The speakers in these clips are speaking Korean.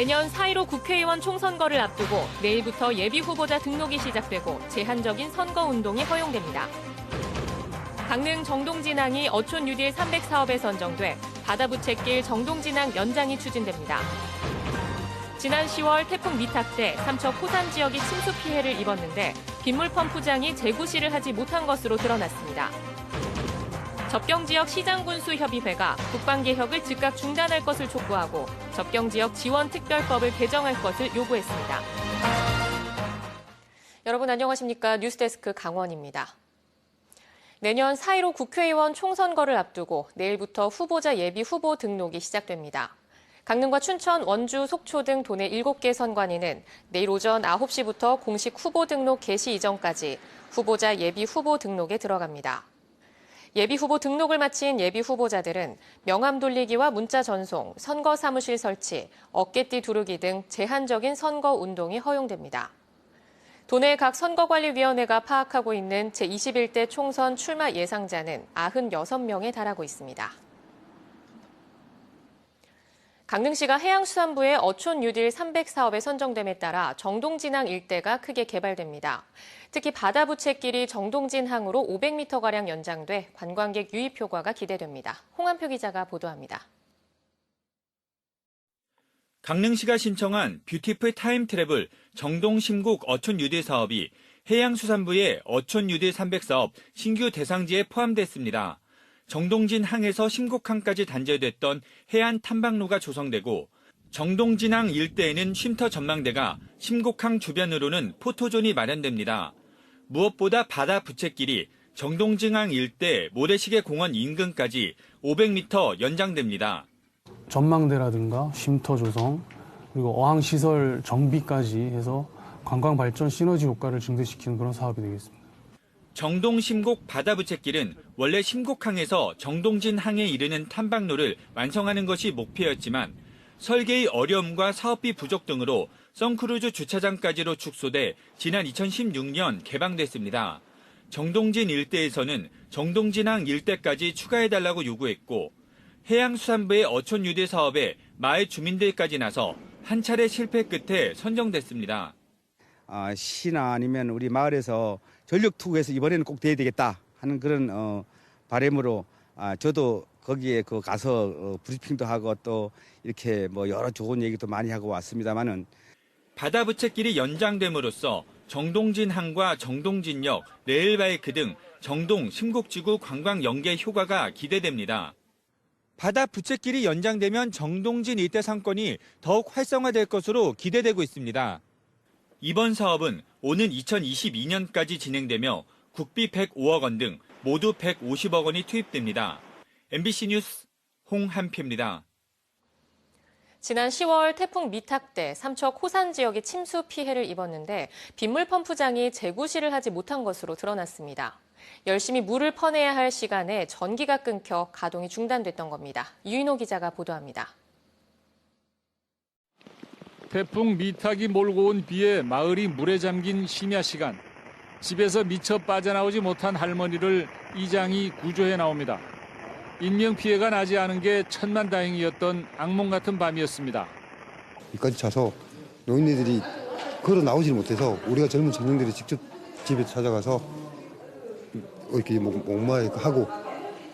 내년 4.15 국회의원 총선거를 앞두고 내일부터 예비후보자 등록이 시작되고 제한적인 선거운동이 허용됩니다. 강릉 정동진항이 어촌 뉴딜 300 사업에 선정돼 바다부채길 정동진항 연장이 추진됩니다. 지난 10월 태풍 미탁 때 삼척 호산 지역이 침수 피해를 입었는데 빗물 펌프장이 재구시를 하지 못한 것으로 드러났습니다. 접경지역 시장군수협의회가 국방개혁을 즉각 중단할 것을 촉구하고 접경지역 지원특별법을 개정할 것을 요구했습니다. 여러분 안녕하십니까? 뉴스데스크 강원입니다. 내년 4.15 국회의원 총선거를 앞두고 내일부터 후보자 예비 후보 등록이 시작됩니다. 강릉과 춘천, 원주, 속초 등 도내 7개 선관위는 내일 오전 9시부터 공식 후보 등록 개시 이전까지 후보자 예비 후보 등록에 들어갑니다. 예비 후보 등록을 마친 예비 후보자들은 명함 돌리기와 문자 전송, 선거 사무실 설치, 어깨띠 두르기 등 제한적인 선거 운동이 허용됩니다. 도내 각 선거관리위원회가 파악하고 있는 제21대 총선 출마 예상자는 96명에 달하고 있습니다. 강릉시가 해양수산부의 어촌 뉴딜 300 사업에 선정됨에 따라 정동진항 일대가 크게 개발됩니다. 특히 바다부채길이 정동진항으로 500m가량 연장돼 관광객 유입 효과가 기대됩니다. 홍한표 기자가 보도합니다. 강릉시가 신청한 뷰티풀 타임트래블 정동심곡 어촌 뉴딜 사업이 해양수산부의 어촌 뉴딜 300 사업 신규 대상지에 포함됐습니다. 정동진항에서 심곡항까지 단절됐던 해안 탐방로가 조성되고 정동진항 일대에는 쉼터 전망대가 심곡항 주변으로는 포토존이 마련됩니다. 무엇보다 바다 부채길이 정동진항 일대 모래시계 공원 인근까지 500m 연장됩니다. 전망대라든가 쉼터 조성, 그리고 어항시설 정비까지 해서 관광 발전 시너지 효과를 증대시키는 그런 사업이 되겠습니다. 정동심곡 바다부채길은 원래 심곡항에서 정동진항에 이르는 탐방로를 완성하는 것이 목표였지만 설계의 어려움과 사업비 부족 등으로 선크루즈 주차장까지로 축소돼 지난 2016년 개방됐습니다. 정동진 일대에서는 정동진항 일대까지 추가해달라고 요구했고 해양수산부의 어촌 뉴딜 사업에 마을 주민들까지 나서 한 차례 실패 끝에 선정됐습니다. 시나 아니면 우리 마을에서 전력 투구해서 이번에는 꼭 돼야 되겠다 하는 그런 바람으로 저도 거기에 가서 브리핑도 하고 또 이렇게 뭐 여러 좋은 얘기도 많이 하고 왔습니다만은 바다부채길이 연장됨으로써 정동진항과 정동진역, 레일바이크 등 정동 심곡지구 관광 연계 효과가 기대됩니다. 바다부채길이 연장되면 정동진 일대 상권이 더욱 활성화될 것으로 기대되고 있습니다. 이번 사업은 오는 2022년까지 진행되며 국비 105억 원 등 모두 150억 원이 투입됩니다. MBC 뉴스 홍한표입니다. 지난 10월 태풍 미탁 때 삼척 호산 지역이 침수 피해를 입었는데 빗물 펌프장이 재구시를 하지 못한 것으로 드러났습니다. 열심히 물을 퍼내야 할 시간에 전기가 끊겨 가동이 중단됐던 겁니다. 유인호 기자가 보도합니다. 태풍 미탁이 몰고 온 비에 마을이 물에 잠긴 심야 시간. 집에서 미처 빠져나오지 못한 할머니를 이장이 구조해 나옵니다. 인명피해가 나지 않은 게 천만다행이었던 악몽 같은 밤이었습니다. 여기까지 차서 노인네들이 걸어 나오지 못해서 우리가 젊은 청년들이 직접 집에 찾아가서 이렇게 목마하고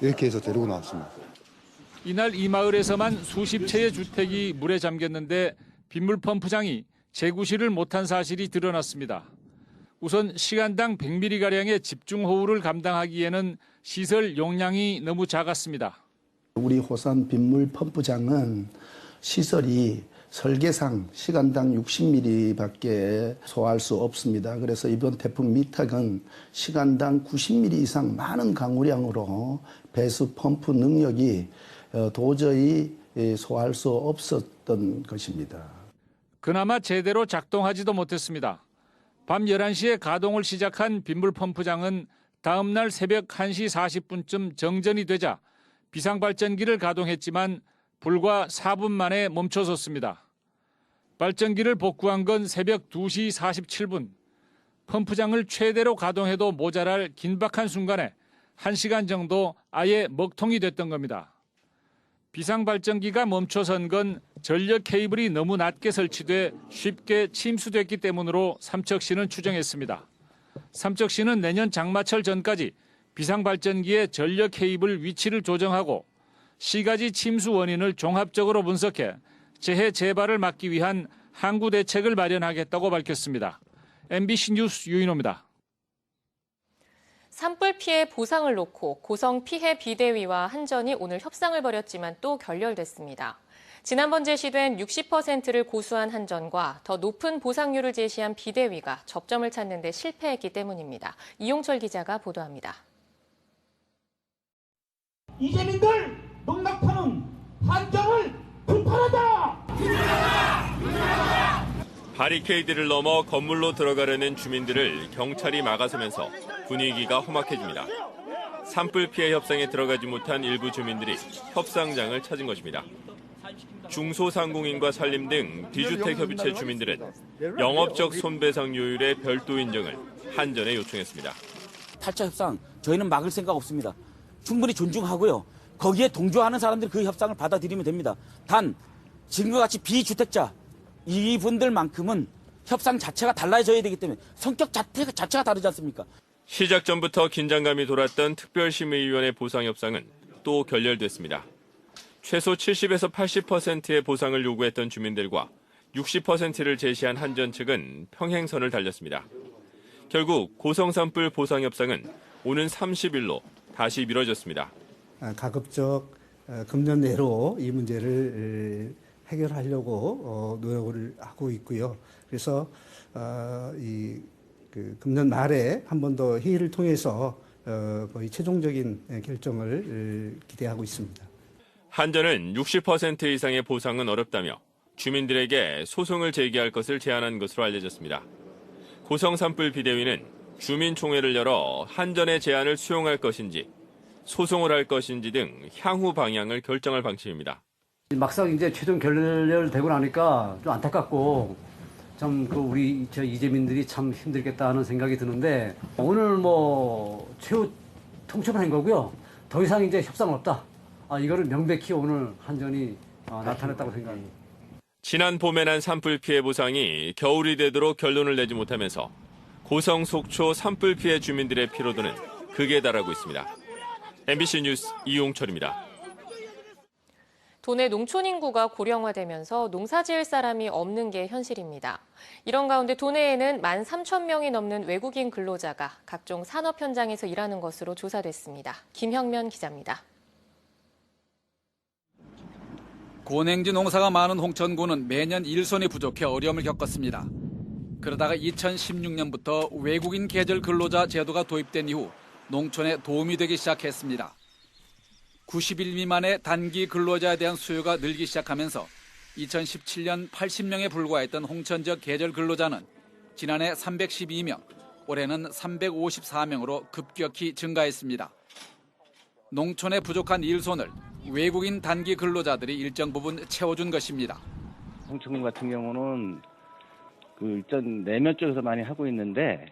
이렇게 해서 데리고 나왔습니다. 이날 이 마을에서만 수십 채의 주택이 물에 잠겼는데 빗물 펌프장이 재구시를 못한 사실이 드러났습니다. 우선 시간당 100ml가량의 집중호우를 감당하기에는 시설 용량이 너무 작았습니다. 우리 호산 빗물 펌프장은 시설이 설계상 시간당 60ml밖에 소화할 수 없습니다. 그래서 이번 태풍 미탁은 시간당 90ml 이상 많은 강우량으로 배수 펌프 능력이 도저히 소화할 수 없었던 것입니다. 그나마 제대로 작동하지도 못했습니다. 밤 11시에 가동을 시작한 빗물 펌프장은 다음 날 새벽 1시 40분쯤 정전이 되자 비상발전기를 가동했지만 불과 4분 만에 멈춰섰습니다. 발전기를 복구한 건 새벽 2시 47분. 펌프장을 최대로 가동해도 모자랄 긴박한 순간에 1시간 정도 아예 먹통이 됐던 겁니다. 비상발전기가 멈춰선 건 전력 케이블이 너무 낮게 설치돼 쉽게 침수됐기 때문으로 삼척시는 추정했습니다. 삼척시는 내년 장마철 전까지 비상발전기의 전력 케이블 위치를 조정하고 시가지 침수 원인을 종합적으로 분석해 재해 재발을 막기 위한 항구 대책을 마련하겠다고 밝혔습니다. MBC 뉴스 유인호입니다. 산불 피해 보상을 놓고 고성 피해 비대위와 한전이 오늘 협상을 벌였지만 또 결렬됐습니다. 지난번 제시된 60%를 고수한 한전과 더 높은 보상률을 제시한 비대위가 접점을 찾는 데 실패했기 때문입니다. 이용철 기자가 보도합니다. 이재민들 농락하는 한전을 불판하다! 바리케이드를 넘어 건물로 들어가려는 주민들을 경찰이 막아서면서 분위기가 험악해집니다. 산불 피해 협상에 들어가지 못한 일부 주민들이 협상장을 찾은 것입니다. 중소상공인과 산림 등 비주택 협의체 주민들은 영업적 손배상료율의 별도 인정을 한전에 요청했습니다. 8차 협상 저희는 막을 생각 없습니다. 충분히 존중하고요. 거기에 동조하는 사람들이 그 협상을 받아들이면 됩니다. 단 지금과 같이 비주택자 이분들만큼은 협상 자체가 달라져야 되기 때문에 성격 자체가 다르지 않습니까? 시작 전부터 긴장감이 돌았던 특별심의위원회 보상협상은 또 결렬됐습니다. 최소 70에서 80%의 보상을 요구했던 주민들과 60%를 제시한 한전 측은 평행선을 달렸습니다. 결국 고성산불 보상협상은 오는 30일로 다시 미뤄졌습니다. 가급적 금년 내로 이 문제를 해결하려고 노력을 하고 있고요. 그래서 금년 말에 한 번 더 회의를 통해서 거의 최종적인 결정을 기대하고 있습니다. 한전은 60% 이상의 보상은 어렵다며 주민들에게 소송을 제기할 것을 제안한 것으로 알려졌습니다. 고성산불 비대위는 주민총회를 열어 한전의 제안을 수용할 것인지 소송을 할 것인지 등 향후 방향을 결정할 방침입니다. 막상 이제 최종 결렬되고 나니까 좀 안타깝고 참 우리 이재민들이 참 힘들겠다 하는 생각이 드는데 오늘 최후 통첩을 한 거고요. 더 이상 이제 협상 없다. 이거를 명백히 오늘 한전이 나타냈다고 생각합니다. 지난 봄에 난 산불 피해 보상이 겨울이 되도록 결론을 내지 못하면서 고성 속초 산불 피해 주민들의 피로도는 극에 달하고 있습니다. MBC 뉴스 이용철입니다. 도내 농촌 인구가 고령화되면서 농사지을 사람이 없는 게 현실입니다. 이런 가운데 도내에는 13,000명이 넘는 외국인 근로자가 각종 산업 현장에서 일하는 것으로 조사됐습니다. 김형면 기자입니다. 고냉지 농사가 많은 홍천군은 매년 일손이 부족해 어려움을 겪었습니다. 그러다가 2016년부터 외국인 계절 근로자 제도가 도입된 이후 농촌에 도움이 되기 시작했습니다. 90일 미만의 단기 근로자에 대한 수요가 늘기 시작하면서 2017년 80명에 불과했던 홍천 지역 계절 근로자는 지난해 312명, 올해는 354명으로 급격히 증가했습니다. 농촌에 부족한 일손을 외국인 단기 근로자들이 일정 부분 채워준 것입니다. 홍천군 같은 경우는 일단 내면 쪽에서 많이 하고 있는데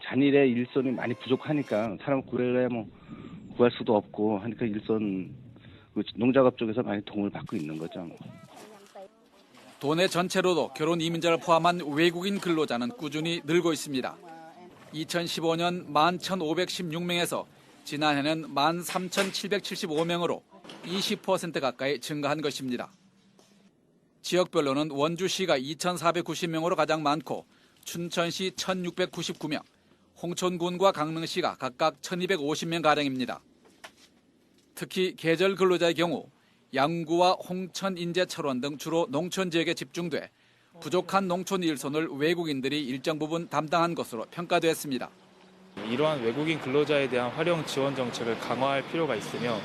잔일의 일손이 많이 부족하니까 사람 구할 수도 없고 하니까 일손 농작업 쪽에서 많이 도움을 받고 있는 거죠. 도내 전체로도 결혼 이민자를 포함한 외국인 근로자는 꾸준히 늘고 있습니다. 2015년 11,516명에서 지난해는 13,775명으로 20% 가까이 증가한 것입니다. 지역별로는 원주시가 2,490명으로 가장 많고 춘천시 1,699명, 홍천군과 강릉시가 각각 1,250명가량입니다. 특히 계절 근로자의 경우 양구와 홍천, 인제, 철원 등 주로 농촌 지역에 집중돼 부족한 농촌 일손을 외국인들이 일정 부분 담당한 것으로 평가됐습니다. 이러한 외국인 근로자에 대한 활용 지원 정책을 강화할 필요가 있으며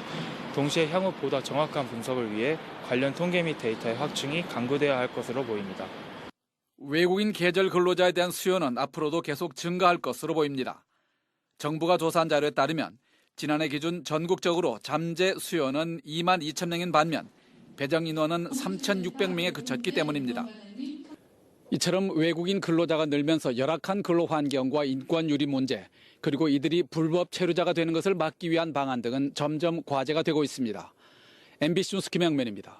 동시에 향후 보다 정확한 분석을 위해 관련 통계 및 데이터의 확충이 강구되어야 할 것으로 보입니다. 외국인 계절 근로자에 대한 수요는 앞으로도 계속 증가할 것으로 보입니다. 정부가 조사한 자료에 따르면 지난해 기준 전국적으로 잠재 수요는 2만 2천 명인 반면 배정 인원은 3,600명에 그쳤기 때문입니다. 이처럼 외국인 근로자가 늘면서 열악한 근로 환경과 인권 유리 문제, 그리고 이들이 불법 체류자가 되는 것을 막기 위한 방안 등은 점점 과제가 되고 있습니다. MBC 뉴스 김양면입니다.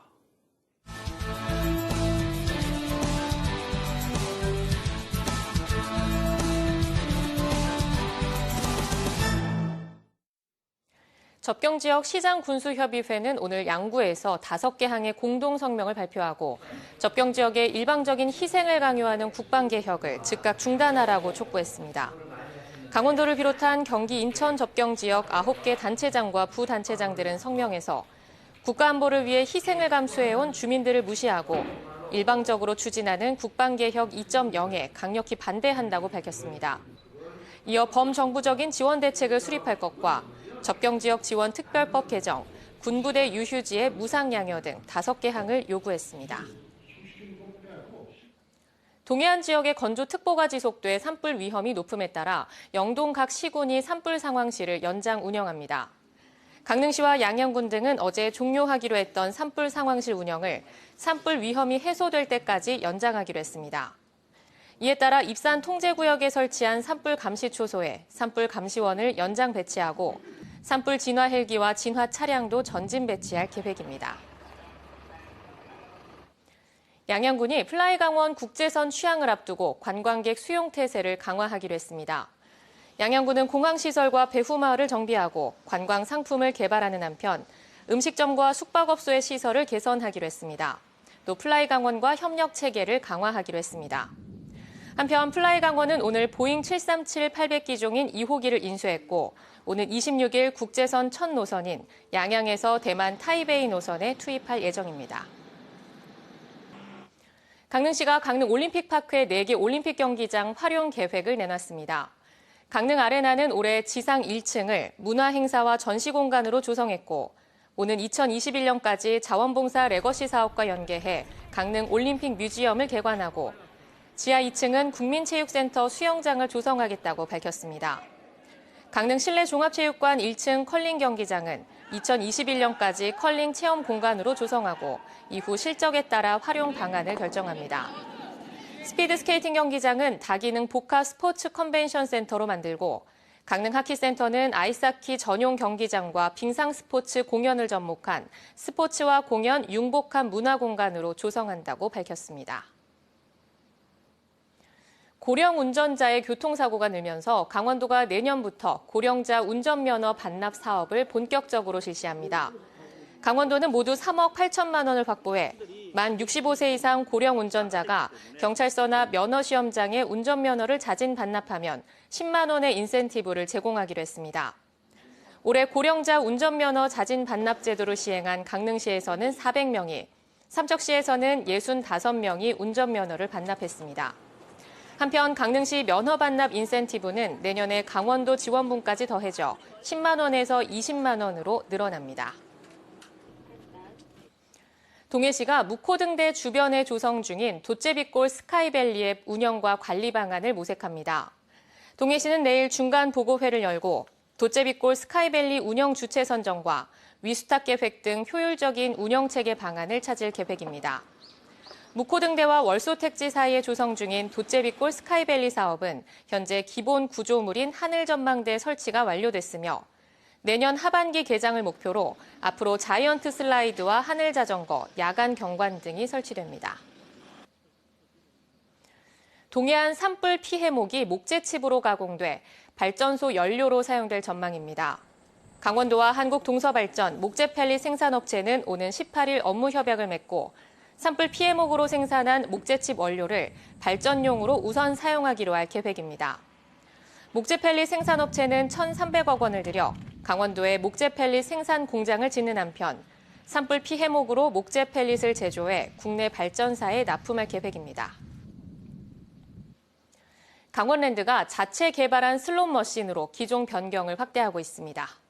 접경지역 시장군수협의회는 오늘 양구에서 5개 항의 공동성명을 발표하고 접경지역의 일방적인 희생을 강요하는 국방개혁을 즉각 중단하라고 촉구했습니다. 강원도를 비롯한 경기 인천 접경지역 9개 단체장과 부단체장들은 성명에서 국가안보를 위해 희생을 감수해온 주민들을 무시하고 일방적으로 추진하는 국방개혁 2.0에 강력히 반대한다고 밝혔습니다. 이어 범정부적인 지원 대책을 수립할 것과 접경지역 지원 특별법 개정, 군부대 유휴지의 무상양여 등 5개 항을 요구했습니다. 동해안 지역의 건조특보가 지속돼 산불 위험이 높음에 따라 영동 각 시군이 산불 상황실을 연장 운영합니다. 강릉시와 양양군 등은 어제 종료하기로 했던 산불 상황실 운영을 산불 위험이 해소될 때까지 연장하기로 했습니다. 이에 따라 입산 통제구역에 설치한 산불 감시 초소에 산불 감시원을 연장 배치하고 산불 진화 헬기와 진화 차량도 전진 배치할 계획입니다. 양양군이 플라이강원 국제선 취항을 앞두고 관광객 수용 태세를 강화하기로 했습니다. 양양군은 공항시설과 배후마을을 정비하고 관광 상품을 개발하는 한편 음식점과 숙박업소의 시설을 개선하기로 했습니다. 또 플라이강원과 협력 체계를 강화하기로 했습니다. 한편 플라이강원은 오늘 보잉 737 800기종인 2호기를 인수했고 오는 26일 국제선 첫 노선인 양양에서 대만 타이베이 노선에 투입할 예정입니다. 강릉시가 강릉 올림픽파크의 4개 올림픽 경기장 활용 계획을 내놨습니다. 강릉 아레나는 올해 지상 1층을 문화행사와 전시공간으로 조성했고 오는 2021년까지 자원봉사 레거시 사업과 연계해 강릉 올림픽 뮤지엄을 개관하고 지하 2층은 국민체육센터 수영장을 조성하겠다고 밝혔습니다. 강릉 실내종합체육관 1층 컬링 경기장은 2021년까지 컬링 체험 공간으로 조성하고 이후 실적에 따라 활용 방안을 결정합니다. 스피드스케이팅 경기장은 다기능 복합 스포츠 컨벤션 센터로 만들고 강릉 하키센터는 아이스하키 전용 경기장과 빙상 스포츠 공연을 접목한 스포츠와 공연 융복합 문화공간으로 조성한다고 밝혔습니다. 고령 운전자의 교통사고가 늘면서 강원도가 내년부터 고령자 운전면허 반납 사업을 본격적으로 실시합니다. 강원도는 모두 3억 8천만 원을 확보해 만 65세 이상 고령 운전자가 경찰서나 면허시험장에 운전면허를 자진 반납하면 10만 원의 인센티브를 제공하기로 했습니다. 올해 고령자 운전면허 자진 반납 제도를 시행한 강릉시에서는 400명이, 삼척시에서는 65명이 운전면허를 반납했습니다. 한편 강릉시 면허 반납 인센티브는 내년에 강원도 지원분까지 더해져 10만 원에서 20만 원으로 늘어납니다. 동해시가 묵호등대 주변에 조성 중인 돛제비골 스카이밸리의 운영과 관리 방안을 모색합니다. 동해시는 내일 중간 보고회를 열고 돛제비골 스카이밸리 운영 주체 선정과 위수탁 계획 등 효율적인 운영체계 방안을 찾을 계획입니다. 묵호등대와 월소택지 사이에 조성 중인 돛제비골 스카이밸리 사업은 현재 기본 구조물인 하늘전망대 설치가 완료됐으며 내년 하반기 개장을 목표로 앞으로 자이언트 슬라이드와 하늘자전거, 야간 경관 등이 설치됩니다. 동해안 산불 피해목이 목재칩으로 가공돼 발전소 연료로 사용될 전망입니다. 강원도와 한국동서발전, 목재펠릿 생산업체는 오는 18일 업무 협약을 맺고 산불 피해목으로 생산한 목재칩 원료를 발전용으로 우선 사용하기로 할 계획입니다. 목재펠릿 생산업체는 1,300억 원을 들여 강원도에 목재펠릿 생산 공장을 짓는 한편 산불 피해목으로 목재펠릿을 제조해 국내 발전사에 납품할 계획입니다. 강원랜드가 자체 개발한 슬롯 머신으로 기종 변경을 확대하고 있습니다.